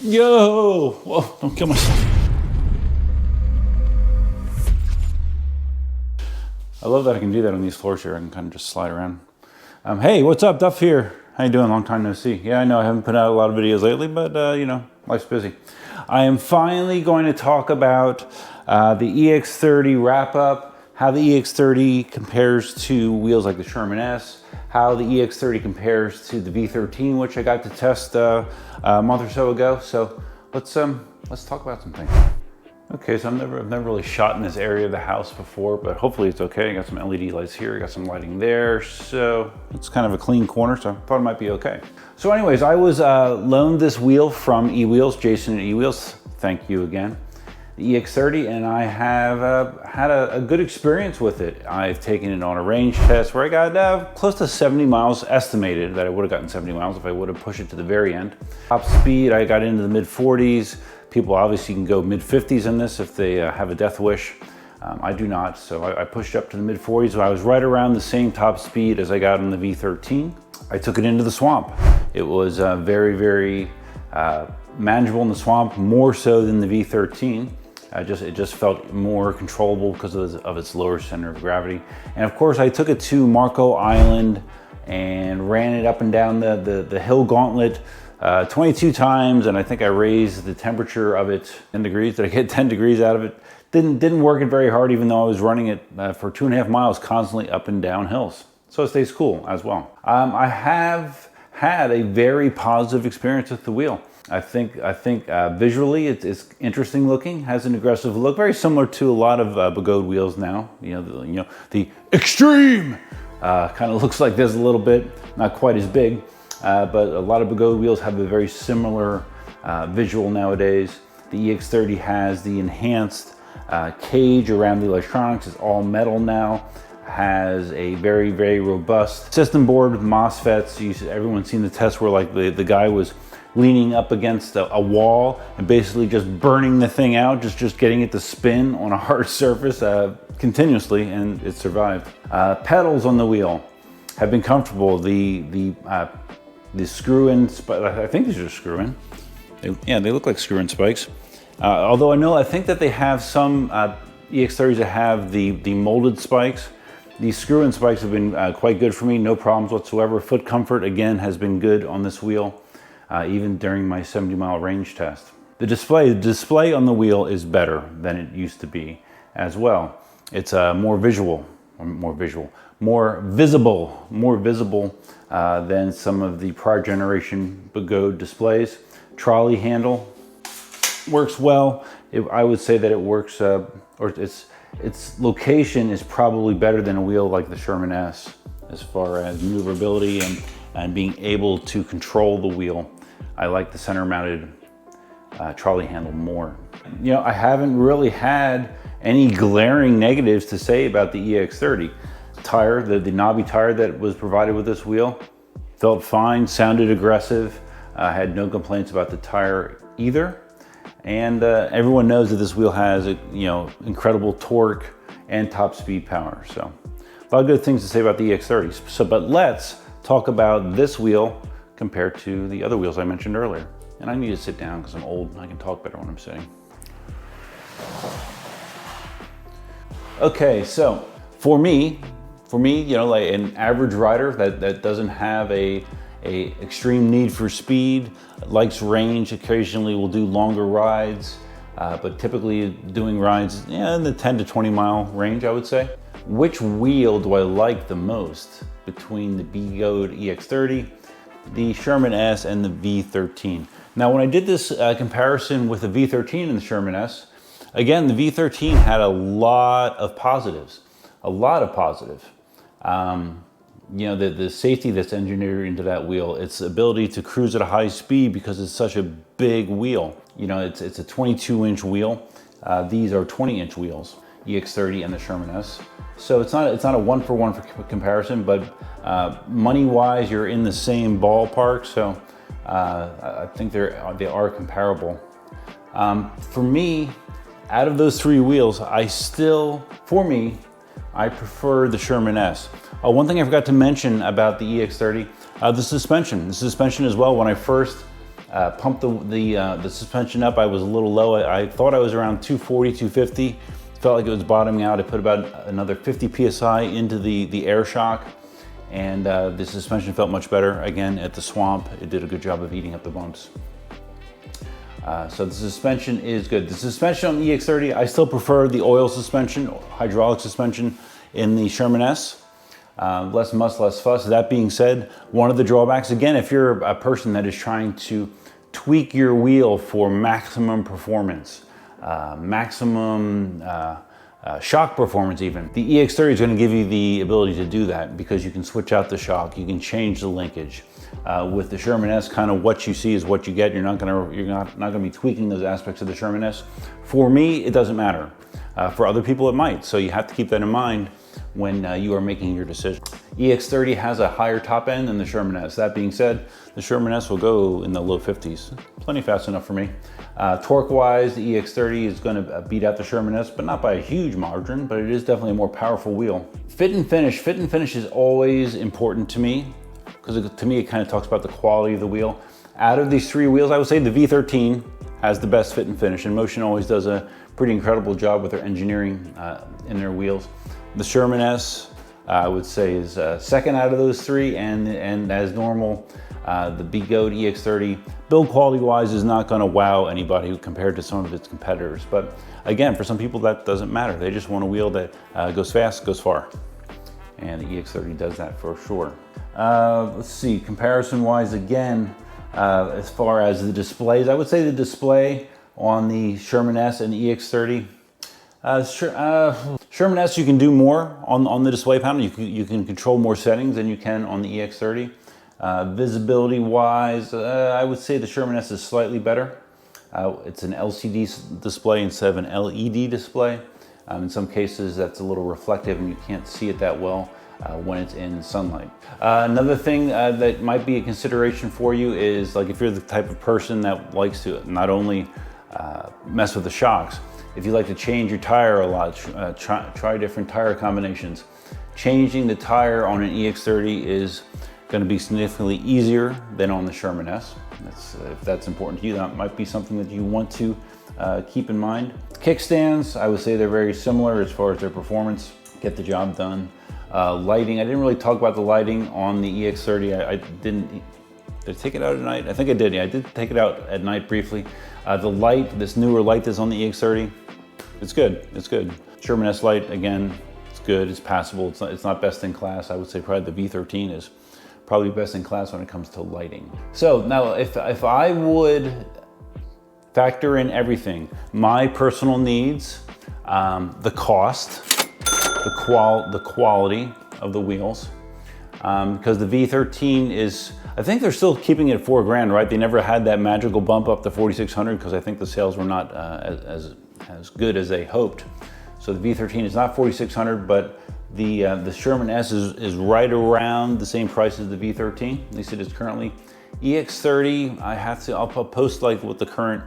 Yo! Whoa, don't kill myself. I love that I can do that on these floors here. I can kind of just slide around. Hey, what's up? Duff here. How you doing? Long time no see. Yeah, I know I haven't put out a lot of videos lately, but you know, life's busy. I am finally going to talk about the EX30 wrap up, how the EX30 compares to wheels like the Sherman S, how the EX30 compares to the V13, which I got to test a month or so ago. So let's talk about some things. Okay, so I've never really shot in this area of the house before, but hopefully it's okay. I got some LED lights here, I got some lighting there, so it's kind of a clean corner, so I thought it might be okay. So anyways, I was loaned this wheel from eWheels, Jason at eWheels, thank you again, the EX30, and I have had a good experience with it. I've taken it on a range test where I got close to 70 miles estimated, that I would have gotten 70 miles if I would have pushed it to the very end. Top speed, I got into the mid 40s. People obviously can go mid 50s in this if they have a death wish. I do not, so I pushed up to the mid 40s. So I was right around the same top speed as I got on the V13. I took it into the swamp. It was very, very manageable in the swamp, more so than the V13. It just felt more controllable because of its lower center of gravity. And of course, I took it to Marco Island and ran it up and down the hill gauntlet 22 times, and I think I raised the temperature of it 10 degrees. Did I get 10 degrees out of it? Didn't work it very hard, even though I was running it for 2.5 miles constantly up and down hills. So it stays cool as well. I have had a very positive experience with the wheel. I think visually it's interesting looking, has an aggressive look, very similar to a lot of Begode wheels now. You know the extreme kind of looks like this a little bit, not quite as big. But a lot of Begode wheels have a very similar visual nowadays. The EX30 has the enhanced cage around the electronics. It's all metal now. Has a very, very robust system board with MOSFETs. Everyone's seen the test where like the guy was leaning up against a wall and basically just burning the thing out, just getting it to spin on a hard surface continuously, and it survived. Pedals on the wheel have been comfortable. The screw-in, I think these are screw-in. Yeah, they look like screw-in spikes. Although I think that they have some EX30s that have the molded spikes. These screw-in spikes have been quite good for me, no problems whatsoever. Foot comfort, again, has been good on this wheel, even during my 70-mile range test. The display on the wheel is better than it used to be as well. It's more visible than some of the prior generation Begode displays. Trolley handle works well. I would say that it works, or its location is probably better than a wheel like the Sherman S as far as maneuverability and being able to control the wheel. I like the center mounted trolley handle more. You know, I haven't really had any glaring negatives to say about the EX30. Tire, the knobby tire that was provided with this wheel, felt fine, sounded aggressive. I had no complaints about the tire either. And everyone knows that this wheel has incredible torque and top speed power. So a lot of good things to say about the EX30. But let's talk about this wheel compared to the other wheels I mentioned earlier. And I need to sit down because I'm old and I can talk better when I'm sitting. Okay, so for me, like an average rider that doesn't have a extreme need for speed, likes range, occasionally will do longer rides, but typically doing rides in the 10 to 20 mile range, I would say. Which wheel do I like the most between the Begode EX30, the Sherman S, and the V13? Now, when I did this comparison with the V13 and the Sherman S, again, the V13 had a lot of positives. The safety that's engineered into that wheel, its ability to cruise at a high speed because it's such a big wheel. It's a 22-inch wheel. These are 20-inch wheels, EX30 and the Sherman S. So it's not a one-for-one comparison, but money-wise, you're in the same ballpark. So I think they are comparable. For me, out of those three wheels, I prefer the Sherman S. One thing I forgot to mention about the EX30, the suspension. The suspension as well, when I first pumped the suspension up. I was a little low. I thought I was around 240, 250. Felt like it was bottoming out. I put about another 50 PSI into the air shock, and the suspension felt much better. Again, at the swamp, it did a good job of eating up the bumps. So the suspension is good. The suspension on the EX30, I still prefer the oil suspension, hydraulic suspension in the Sherman S. Less muss, less fuss. That being said, one of the drawbacks, again, if you're a person that is trying to tweak your wheel for maximum performance, maximum shock performance even, the EX30 is going to give you the ability to do that because you can switch out the shock, you can change the linkage. With the Sherman S, kind of what you see is what you get. You're not gonna be tweaking those aspects of the Sherman S. For me, it doesn't matter. For other people, it might. So you have to keep that in mind when you are making your decision. EX30 has a higher top end than the Sherman S. That being said, the Sherman S will go in the low 50s. Plenty fast enough for me. Torque-wise, the EX30 is gonna beat out the Sherman S, but not by a huge margin, but it is definitely a more powerful wheel. Fit and finish is always important to me, because to me, it kind of talks about the quality of the wheel. Out of these three wheels, I would say the V13 has the best fit and finish, and Inmotion always does a pretty incredible job with their engineering in their wheels. The Sherman S, I would say, is second out of those three, and as normal, the Goat EX30, build quality-wise, is not gonna wow anybody compared to some of its competitors. But again, for some people, that doesn't matter. They just want a wheel that goes fast, goes far. And the EX30 does that for sure. Let's see, comparison-wise, again, as far as the displays, I would say the display on the Sherman S and the EX30. Sherman S, you can do more on the display panel. You can control more settings than you can on the EX30. Visibility-wise, I would say the Sherman S is slightly better. It's an LCD display instead of an LED display. In some cases, that's a little reflective and you can't see it that well when it's in sunlight. Another thing that might be a consideration for you is, like, if you're the type of person that likes to not only mess with the shocks, if you like to change your tire a lot, try different tire combinations. Changing the tire on an EX30 is going to be significantly easier than on the Sherman S. If that's important to you, that might be something that you want to keep in mind. Kickstands, I would say they're very similar as far as their performance, get the job done. Lighting, I didn't really talk about the lighting on the EX30. Did I take it out at night? I think I did, yeah, I did take it out at night briefly. The light, this newer light that's on the EX30, it's good, it's good. Sherman S light, again, it's good, it's passable, it's not best in class. I would say probably the V13 is probably best in class when it comes to lighting. So now, if I would factor in everything, my personal needs, the cost, the quality of the wheels, because the V13 is, I think they're still keeping it at $4 grand, right? They never had that magical bump up to 4,600 because I think the sales were not as good as they hoped. So the V13 is not 4,600, but the Sherman S is right around the same price as the V13, at least it is currently. EX30, I'll post like what the current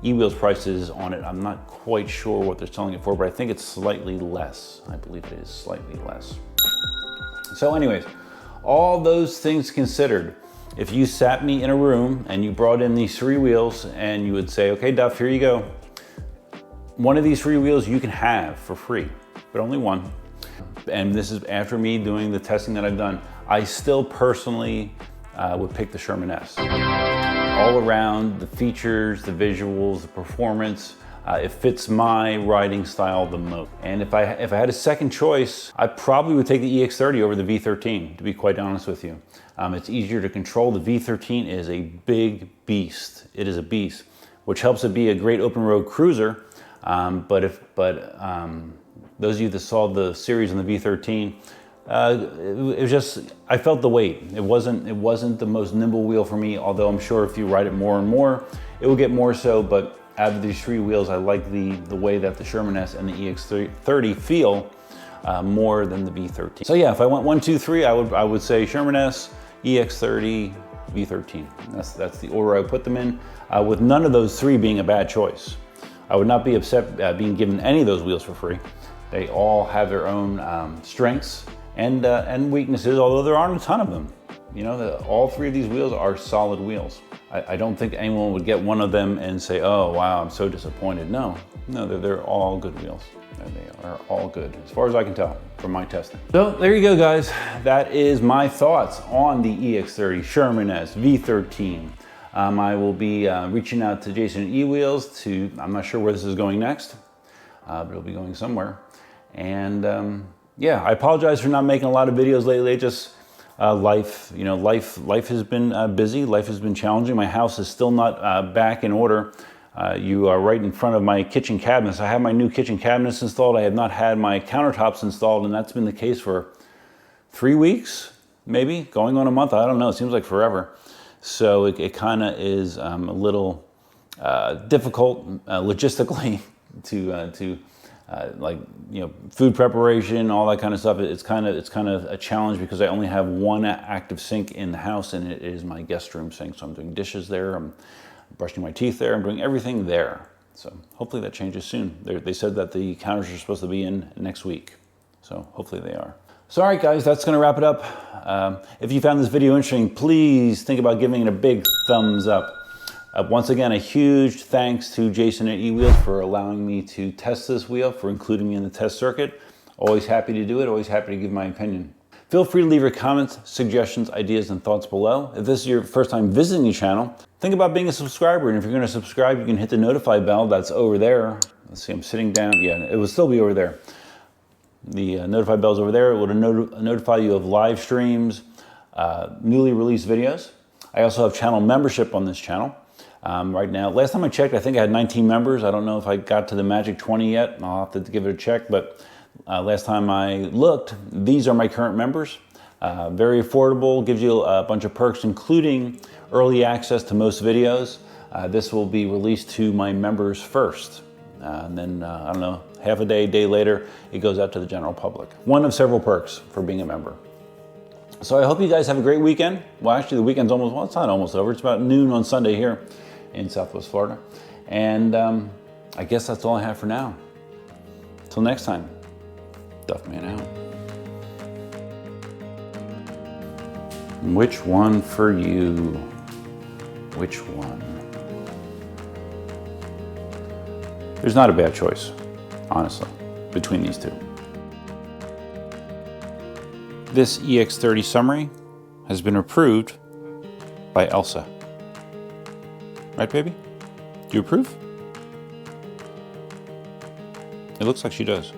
e-wheels price is on it. I'm not quite sure what they're selling it for, but I think it's slightly less. I believe it is slightly less. So anyways, all those things considered, if you sat me in a room and you brought in these three wheels and you would say, okay, Duff, here you go. One of these three wheels you can have for free, but only one. And this is after me doing the testing that I've done. I still personally would pick the Sherman S. All around, the features, the visuals, the performance, it fits my riding style the most. And if I had a second choice, I probably would take the EX30 over the V13, to be quite honest with you. It's easier to control. The V13 is a big beast. It is a beast, which helps it be a great open road cruiser. Those of you that saw the series on the V13, it was just, I felt the weight. It wasn't the most nimble wheel for me, although I'm sure if you ride it more and more, it will get more so, but out of these three wheels, I like the way that the Sherman S and the EX30 feel more than the V13. So yeah, if I went 1, 2, 3, I would say Sherman S, EX30, V13. That's the order I would put them in, with none of those three being a bad choice. I would not be upset being given any of those wheels for free. They all have their own strengths and weaknesses, although there aren't a ton of them. you know, that all three of these wheels are solid wheels. I don't think anyone would get one of them and say, oh, wow, I'm so disappointed. No, they're all good wheels. They are all good, as far as I can tell from my testing. So there you go, guys. That is my thoughts on the EX30 Sherman S V13. I will be reaching out to Jason at eWheels I'm not sure where this is going next, but it'll be going somewhere. And yeah, I apologize for not making a lot of videos lately. Just life, you know, life has been busy. Life has been challenging. My house is still not back in order. You are right in front of my kitchen cabinets. I have my new kitchen cabinets installed. I have not had my countertops installed, and that's been the case for 3 weeks, maybe, going on a month. I don't know. It seems like forever. So it kind of is a little difficult logistically to like, you know, food preparation, all that kind of stuff. It's kind of a challenge because I only have one active sink in the house, and it is my guest room sink. So I'm doing dishes there. I'm brushing my teeth there. I'm doing everything there. So hopefully that changes soon. They said that the counters are supposed to be in next week. So hopefully they are. So all right, guys, that's going to wrap it up. If you found this video interesting, please think about giving it a big thumbs up. Once again, a huge thanks to Jason at eWheels for allowing me to test this wheel, for including me in the test circuit. Always happy to do it. Always happy to give my opinion. Feel free to leave your comments, suggestions, ideas, and thoughts below. If this is your first time visiting the channel, think about being a subscriber. And if you're going to subscribe, you can hit the notify bell that's over there. Let's see, I'm sitting down. Yeah, it will still be over there. The notify bell's over there. It will notify you of live streams, newly released videos. I also have channel membership on this channel. Right now, last time I checked, I think I had 19 members. I don't know if I got to the magic 20 yet. I'll have to give it a check, but last time I looked, these are my current members. Very affordable, gives you a bunch of perks, including early access to most videos. This will be released to my members first. And then, I don't know, half a day later, it goes out to the general public. One of several perks for being a member. So I hope you guys have a great weekend. Well, actually the weekend's almost, well, it's not almost over. It's about noon on Sunday here in Southwest Florida. And I guess that's all I have for now. Till next time, Duffman out. Which one for you? Which one? There's not a bad choice, honestly, between these two. This EX30 summary has been approved by Elsa. Right, baby? Do you approve? It looks like she does.